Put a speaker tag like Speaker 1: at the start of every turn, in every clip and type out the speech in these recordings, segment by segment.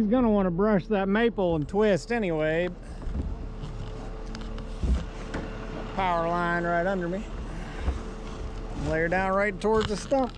Speaker 1: he's gonna want to brush that maple and twist anyway. Power line right under me. Lay her down right towards the stump.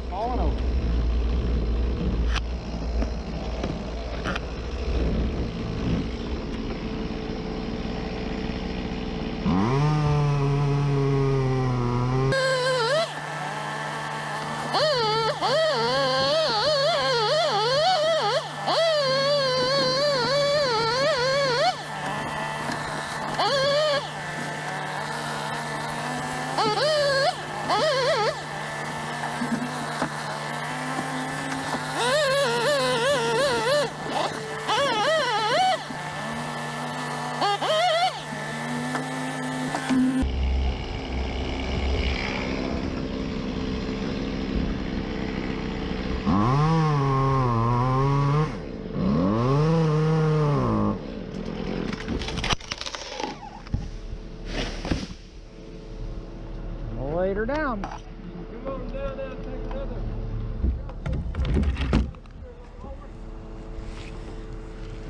Speaker 1: Falling over. Laid her down.
Speaker 2: Come on down there, take another.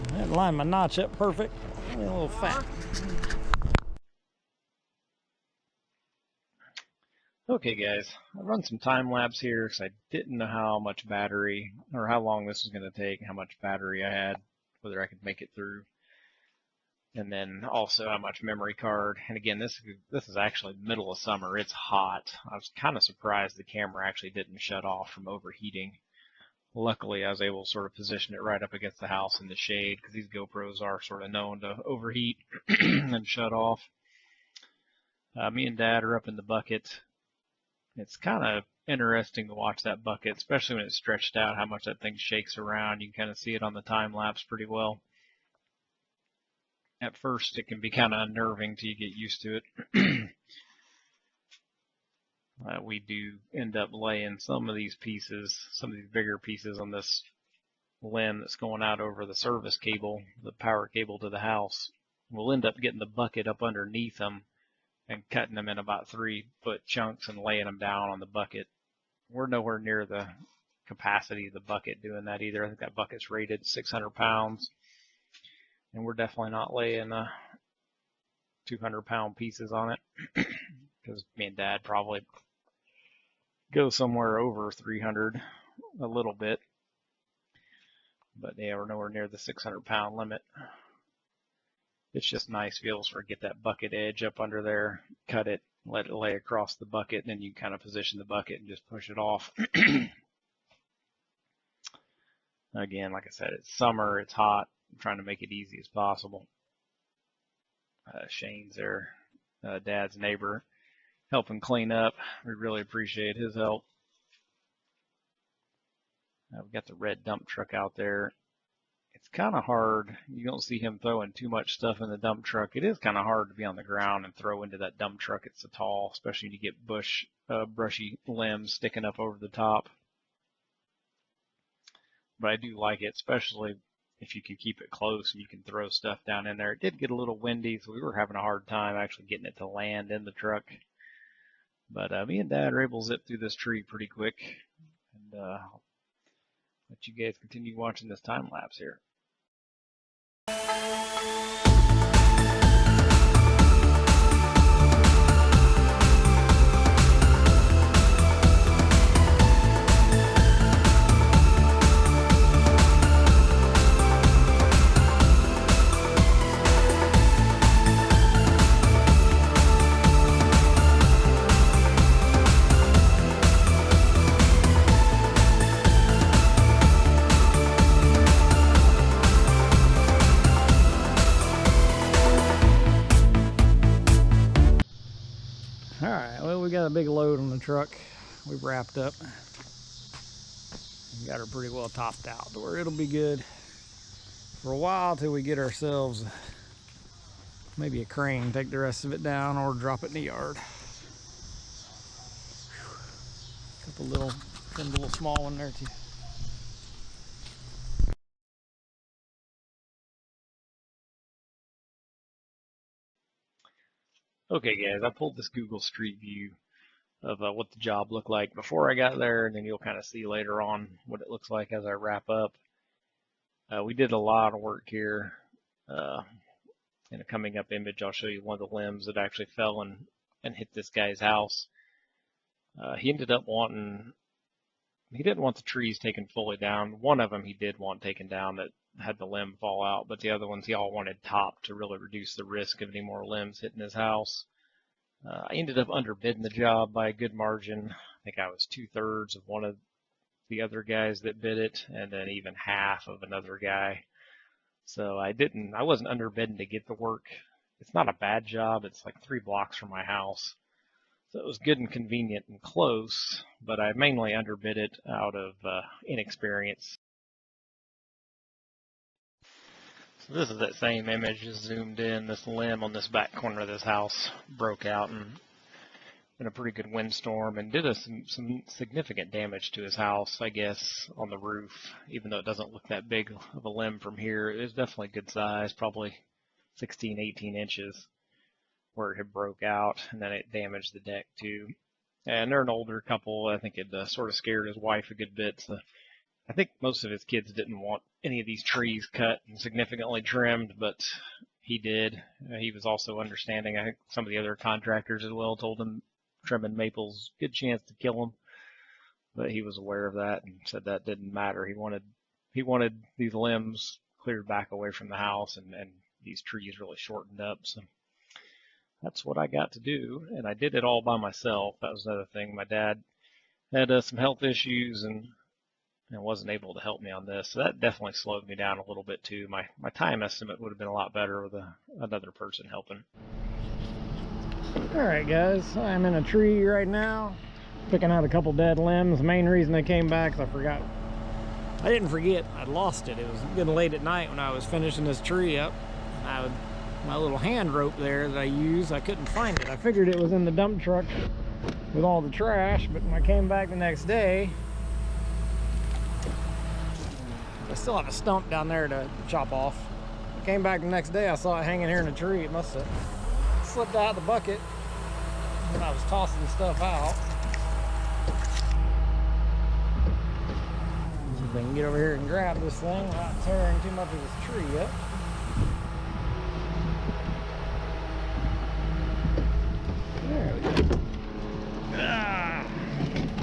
Speaker 1: I didn't line my notch up perfect. I'm a little fat.
Speaker 3: Okay guys, I run some time lapse here because I didn't know how much battery or how long this was going to take, how much battery I had, whether I could make it through, and then also how much memory card. And again, this is actually middle of summer. It's hot. I was kind of surprised the camera actually didn't shut off from overheating. Luckily, I was able to sort of position it right up against the house in the shade because these GoPros are sort of known to overheat and shut off. Me and Dad are up in the bucket. It's kind of interesting to watch that bucket, especially when it's stretched out, how much that thing shakes around. You can kind of see it on the time lapse pretty well. At first, it can be kind of unnerving till you get used to it. We do end up laying some of these pieces, some of these bigger pieces on this limb that's going out over the service cable, the power cable to the house. We'll end up getting the bucket up underneath them and cutting them in about 3-foot chunks and laying them down on the bucket. We're nowhere near the capacity of the bucket doing that either. I think that bucket's rated 600 pounds. And we're definitely not laying 200-pound pieces on it because me and Dad probably go somewhere over 300 a little bit. But yeah, we're nowhere near the 600-pound limit. It's just nice to be able to sort of get that bucket edge up under there, cut it, let it lay across the bucket, and then you kind of position the bucket and just push it off. Again, like I said, it's summer, it's hot. I'm trying to make it easy as possible. Shane's there, Dad's neighbor, helping clean up. We really appreciate his help. We've got the red dump truck out there. It's kind of hard. You don't see him throwing too much stuff in the dump truck. It is kind of hard to be on the ground and throw into that dump truck. It's so tall, especially when you get brushy limbs sticking up over the top. But I do like it, especially if you can keep it close and you can throw stuff down in there. It did get a little windy, so we were having a hard time actually getting it to land in the truck. But me and Dad are able to zip through this tree pretty quick. And I'll let you guys continue watching this time lapse here.
Speaker 1: Alright, well, we got a big load on the truck. we've wrapped up. Got her pretty well topped out to where it'll be good for a while till we get ourselves maybe a crane, take the rest of it down, or drop it in the yard. Couple little, trimmed a little small one there too.
Speaker 3: Okay guys, I pulled this Google Street View of what the job looked like before I got there, and then you'll kind of see later on what it looks like as I wrap up. We did a lot of work here. In a coming up image, I'll show you one of the limbs that actually fell and hit this guy's house. He ended up he didn't want the trees taken fully down. One of them he did want taken down that had the limb fall out, but the other ones he all wanted topped to really reduce the risk of any more limbs hitting his house. I ended up underbidding the job by a good margin. I think I was 2/3 of one of the other guys that bid it, and then even half of another guy. So I wasn't underbidding to get the work. It's not a bad job. It's like 3 blocks from my house. So it was good and convenient and close, but I mainly underbid it out of inexperience. So this is that same image just zoomed in. This limb on this back corner of this house broke out in a pretty good windstorm and did some significant damage to his house, I guess, on the roof. Even though it doesn't look that big of a limb from here, it is definitely good size, probably 16, 18 inches where it had broke out, and then it damaged the deck too. And they're an older couple. I think it sort of scared his wife a good bit. So I think most of his kids didn't want any of these trees cut and significantly trimmed, but he did. He was also understanding. I think some of the other contractors as well told him trimming maples, good chance to kill him, but he was aware of that and said that didn't matter. He wanted these limbs cleared back away from the house and these trees really shortened up. So that's what I got to do, and I did it all by myself. That was another thing. My dad had some health issues and wasn't able to help me on this, so that definitely slowed me down a little bit too. My time estimate would have been a lot better with another person helping.
Speaker 1: Alright guys, I'm in a tree right now, picking out a couple dead limbs. The main reason I came back is I didn't forget, I'd lost it. It was getting late at night when I was finishing this tree up. My little hand rope there that I use, I couldn't find it. I figured it was in the dump truck with all the trash, but when I came back the next day, I still have a stump down there to chop off. I came back the next day, I saw it hanging here in a tree. It must have slipped out of the bucket when I was tossing stuff out. See if I can get over here and grab this thing without tearing too much of this tree up. There we go.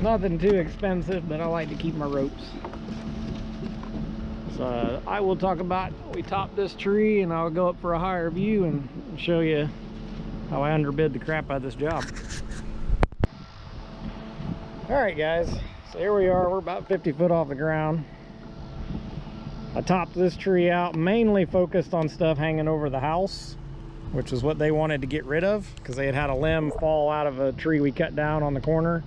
Speaker 1: Nothing too expensive, but I like to keep my ropes. So I will talk about, we topped this tree, and I'll go up for a higher view and show you how I underbid the crap out of this job. Alright guys, so here we are, we're about 50 foot off the ground. I topped this tree out, mainly focused on stuff hanging over the house, which is what they wanted to get rid of, because they had a limb fall out of a tree we cut down on the corner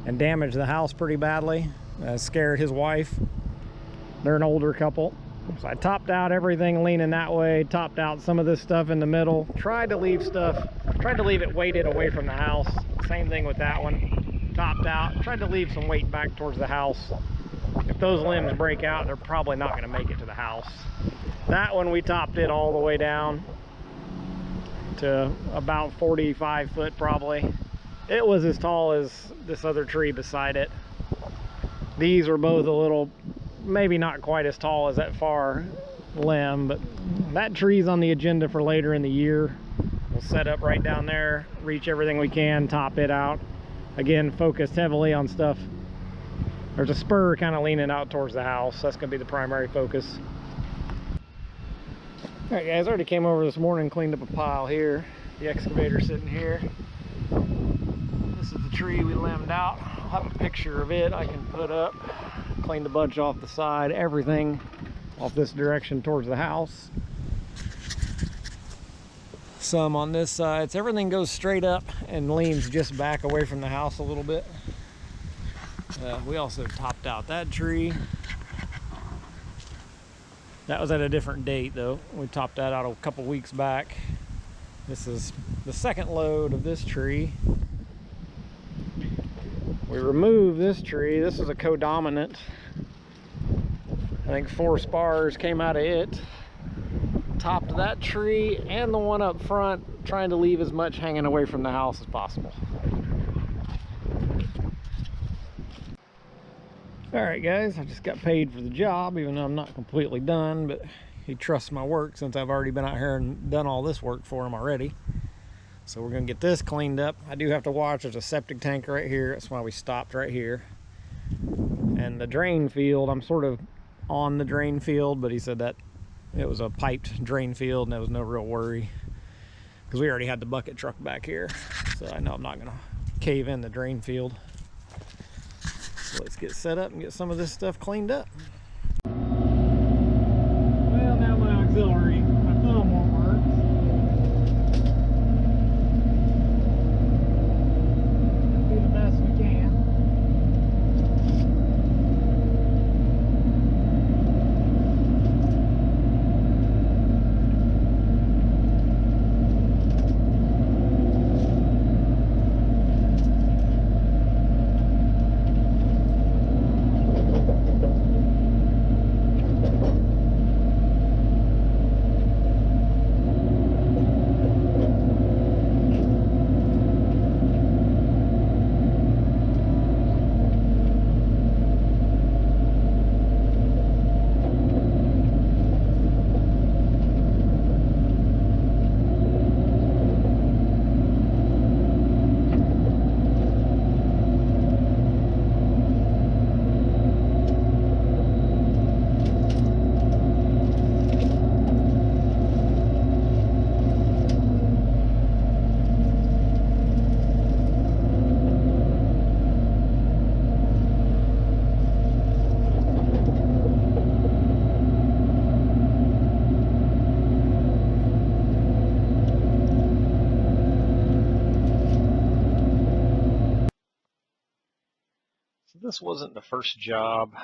Speaker 1: and damaged the house pretty badly. Scared his wife. They're an older couple. So I topped out everything leaning that way, topped out some of this stuff in the middle, tried to leave it weighted away from the house. Same thing with that one. Topped out, tried to leave some weight back towards the house. If those limbs break out, they're probably not going to make it to the house. That one we topped it all the way down to about 45 foot probably. It was as tall as this other tree beside it. These were both a little, maybe not quite as tall as that far limb, but that tree's on the agenda for later in the year. We'll set up right down there, reach everything we can, top it out. Again, focused heavily on stuff. There's a spur kind of leaning out towards the house. That's going to be the primary focus. Alright guys, I already came over this morning and cleaned up a pile here. The excavator sitting here. This is the tree we limbed out. I'll have a picture of it I can put up. Cleaned a bunch off the side, everything off this direction towards the house. Some on this side. So everything goes straight up and leans just back away from the house a little bit. We also topped out that tree. That was at a different date though. We topped that out a couple weeks back. This is the second load of this tree. We removed this tree. This is a codominant. I think 4 spars came out of it. Topped that tree and the one up front, trying to leave as much hanging away from the house as possible. Alright guys, I just got paid for the job, even though I'm not completely done, but he trusts my work since I've already been out here and done all this work for him already. So we're going to get this cleaned up. I do have to watch, there's a septic tank right here, that's why we stopped right here. And the drain field, I'm sort of on the drain field, but he said that it was a piped drain field and there was no real worry. Because we already had the bucket truck back here, so I know I'm not going to cave in the drain field. So let's get set up and get some of this stuff cleaned up. Well, now my auxiliary, my thumb won't work. Do the best we can.
Speaker 3: This wasn't the first job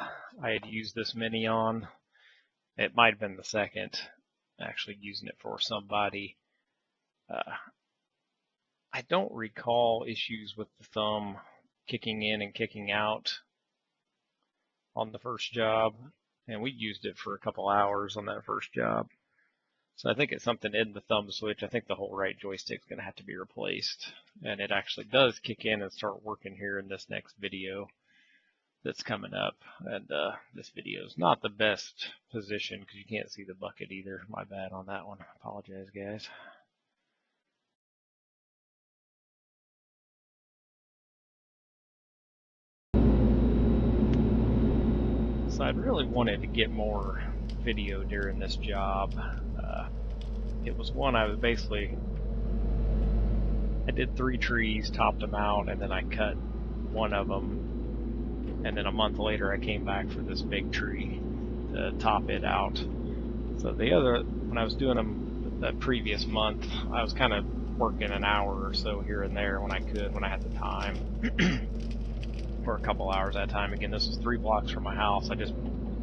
Speaker 3: I had used this Mini on. It might have been the second, actually using it for somebody. I don't recall issues with the thumb kicking in and kicking out on the first job, and we used it for a couple hours on that first job. So I think it's something in the thumb switch. I think the whole right joystick's going to have to be replaced, and it actually does kick in and start working here in this next video that's coming up. And this video is not the best position because you can't see the bucket either. My bad on that one. Apologize, guys. So I'd really wanted to get more video during this job. It was one I was basically, I did 3 trees, topped them out, and then I cut one of them. And then a month later I came back for this big tree to top it out. So the other, when I was doing them the previous month, I was kind of working an hour or so here and there when I could, when I had the time. For a couple hours at a time. Again, this is 3 blocks from my house. I just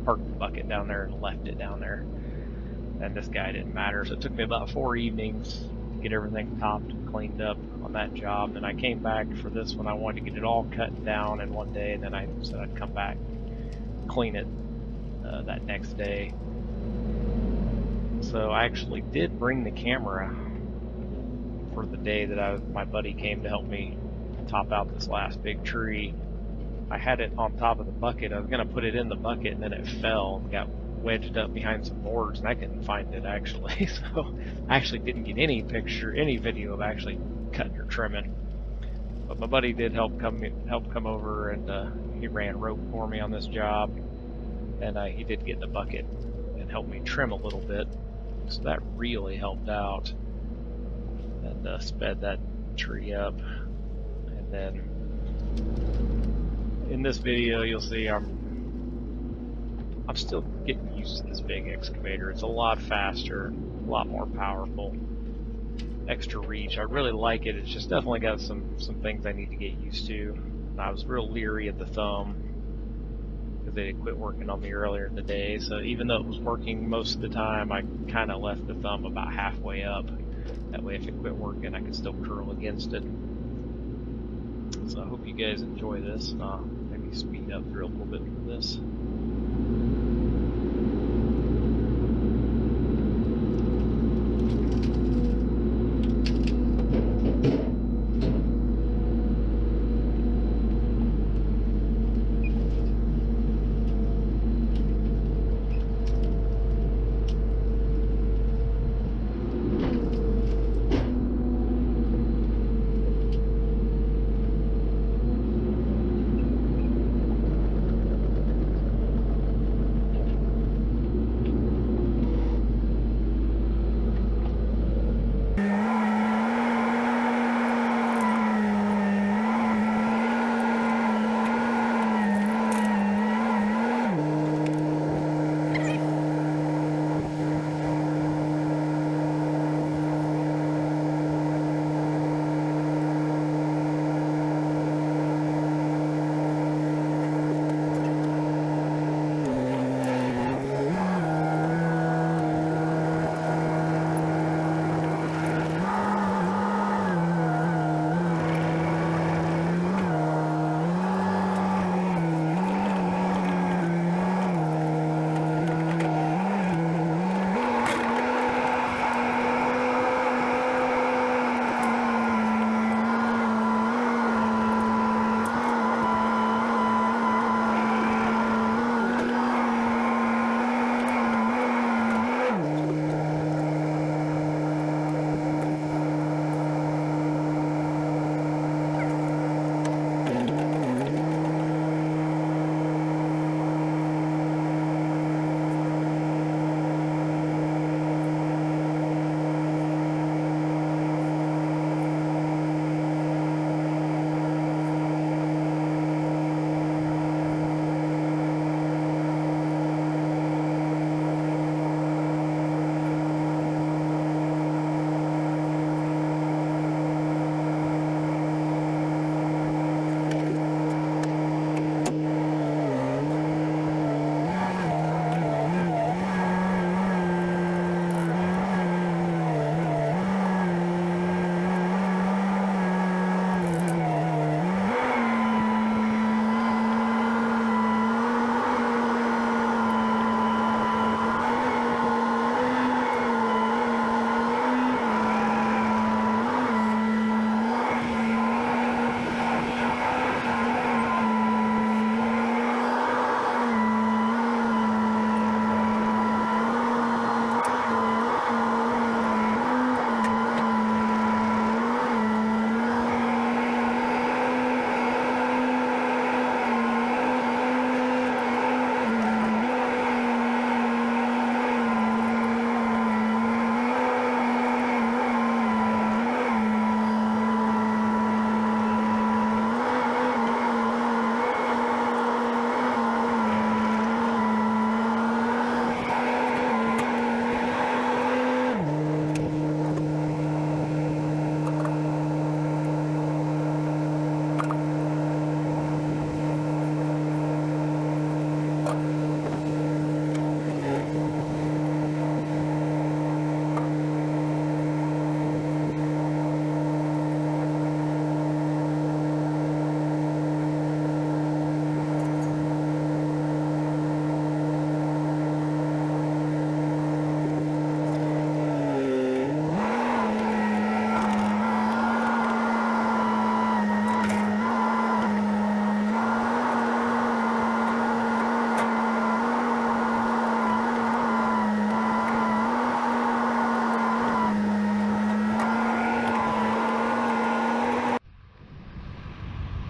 Speaker 3: parked the bucket down there and left it down there. And this guy didn't matter. So it took me about 4 evenings to get everything topped and cleaned up on that job. Then I came back for this one. I wanted to get it all cut down in one day, and then I said I'd come back, clean it that next day. So I actually did bring the camera for the day that my buddy came to help me top out this last big tree. I had it on top of the bucket. I was going to put it in the bucket, and then it fell and got wedged up behind some boards, and I couldn't find it actually. So I actually didn't get any video of actually cutting or trimming. But my buddy did help come over, and he ran rope for me on this job, and he did get in the bucket and help me trim a little bit. So that really helped out, and sped that tree up. And then in this video, you'll see I'm still getting used to this big excavator. It's a lot faster, a lot more powerful, extra reach. I really like it. It's just definitely got some things I need to get used to. I was real leery of the thumb. they had quit working on me earlier in the day. So even though it was working most of the time, I kind of left the thumb about halfway up. That way if it quit working, I could still curl against it. So I hope you guys enjoy this. Maybe speed up through a little bit for this.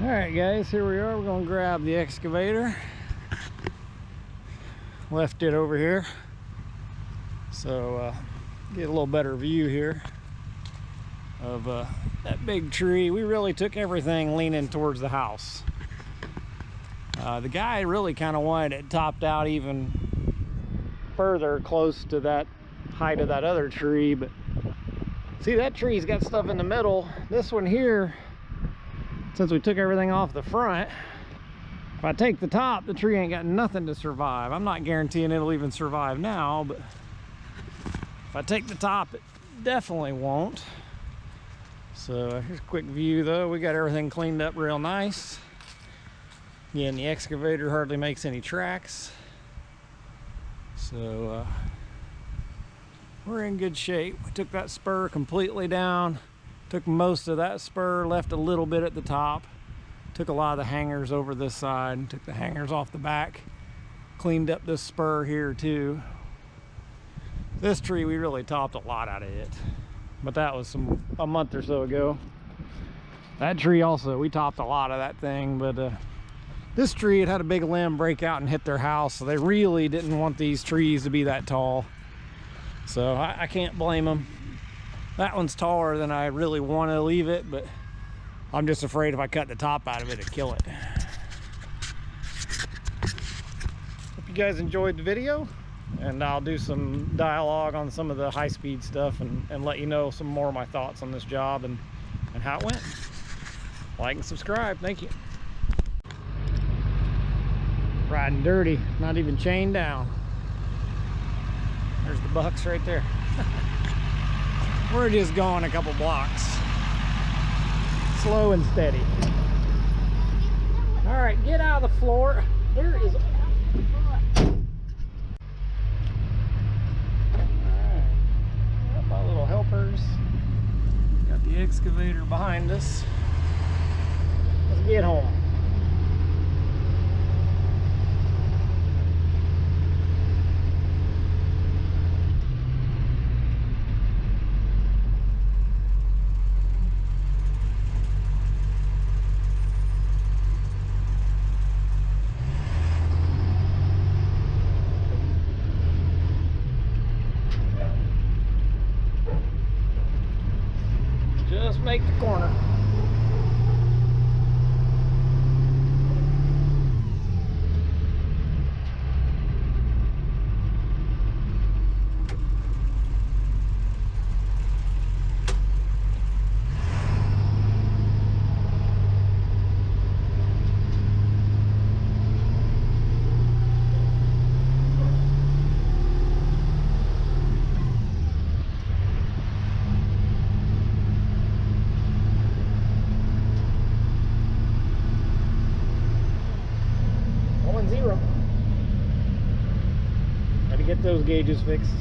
Speaker 1: Alright guys, here we are. We're going to grab the excavator. Left it over here. So get a little better view here of that big tree. We really took everything leaning towards the house. The guy really kind of wanted it topped out even further, close to that height of that other tree, but see, that tree's got stuff in the middle. This one here, since we took everything off the front, If I take the top, the tree ain't got nothing to survive. I'm not guaranteeing it'll even survive now, but if I take the top, it definitely won't. So here's a quick view though. We got everything cleaned up real nice. Again, the excavator hardly makes any tracks. So we're in good shape. We took that spur completely down. Took most of that spur, left a little bit at the top. Took a lot of the hangers over this side, took the hangers off the back, cleaned up this spur here too. This tree, we really topped a lot out of it, but that was a month or so ago. That tree also, we topped a lot of that thing, but this tree, it had a big limb break out and hit their house, so they really didn't want these trees to be that tall. So I can't blame them. That one's taller than I really want to leave it, but I'm just afraid if I cut the top out of it, it'd kill it. Hope you guys enjoyed the video, and I'll do some dialogue on some of the high-speed stuff and let you know some more of my thoughts on this job and how it went. Like and subscribe. Thank you. Riding dirty, not even chained down. There's the bucks right there. We're just going a couple blocks. Slow and steady. All right, get out of the floor. There is. All right, got my little helpers. Got the excavator behind us. Let's get home. Just make the corner. Zero. Got to get those gauges fixed.